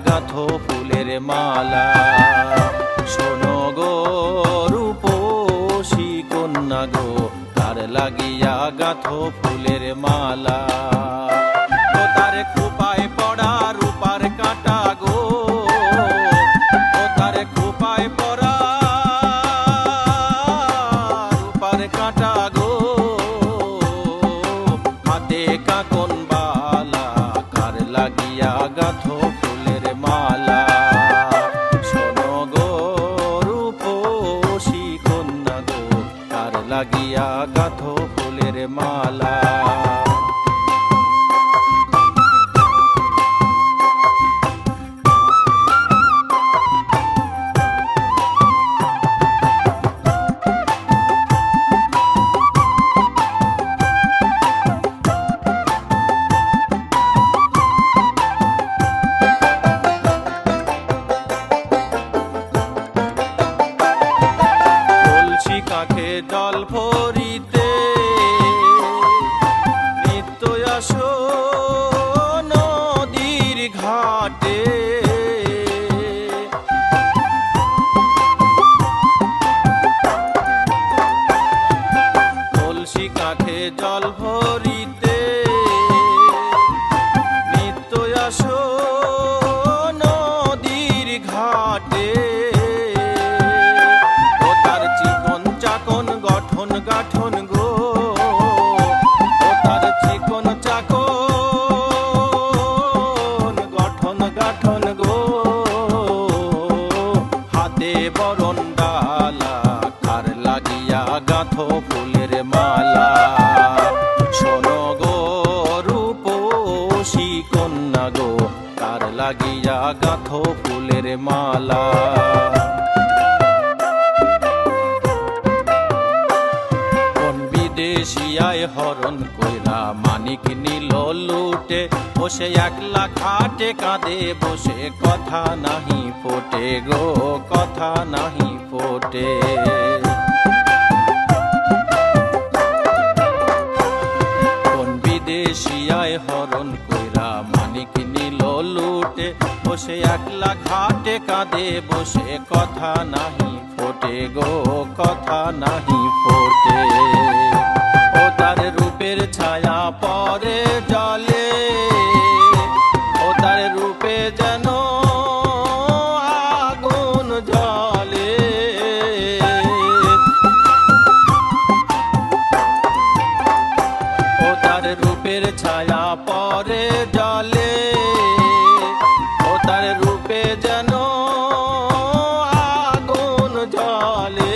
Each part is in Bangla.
গাঁথো ফুলের মালা। শোনো গো রূপসী কন্যা গো, কার লাগিয়া গাঁথো ফুলের মালা। ও তার খোপায় পড়া রূপার কাঁটা গো, ও তার খোপায় পড়া রূপার কাঁটা গো, হাতে কাঁকন বালা, কার লাগিয়া গাঁথো ফুলের মালা। শোনো গো রূপসী কন্যা গো, কার লাগিয়া গাঁথো ফুলের মালা। কাকে জল ভরিতে নিত্য আসো নদীর ঘাটে, কলসি কাকে জল ভরিতে নিত্য আসো নদীর ঘাটে। গাঠন গো, ও তার চিকন চাকন গঠন গাঠন গো, হাতে বরণ ডালা, কার লাগিয়া গাঁথো ফুলের মালা। শোনো গো রূপসী কন্যা গো, কার লাগিয়া গাঁথো ফুলের মালা। দেশিয়ায় হরণ কইরা মানিক নিল লুটে, বসে একলা খাটে কাঁদে বসে, কথা নাহি ফোটে গো কথা নাহি ফোটে। কোন বিদেশিয়ায় হরণ কইরা মানিক নিল লুটে, বসে একলা খাটে কাঁদে বসে, কথা নাহি ফোটে গো কথা নাহি ফোটে। ও তার রূপের ছায়া পরে জলে, ও তার রূপে যেন আগুন জ্বলে। ও তার রূপের ছায়া পরে জলে, ও তার রূপে যেন আগুন জ্বলে।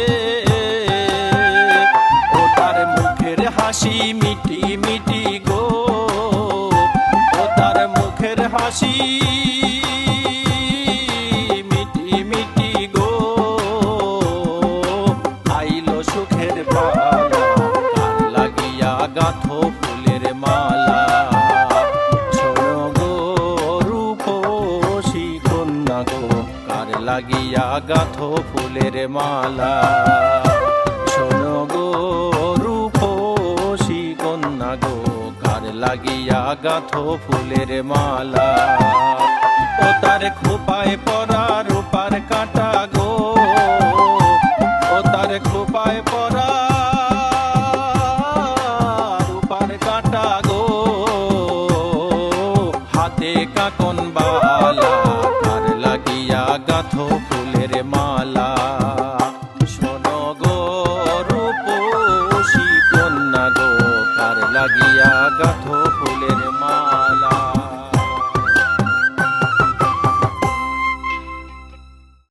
ও তার মুখের হাসি মিটি মিটি গো, ও তার মুখের হাসি মিটি মিটি গো, আইলো সুখের পালা, কার লাগিয়া গাঁথো ফুলের মালা। শোনো গো রূপসী কন্যা গো, কার লাগিয়া গাঁথো ফুলের মালা। শোনো গো রূপসী কন্যা গো, কার লাগিয়া গাঁথো ফুলের মালা। ও তার খোপায় পড়া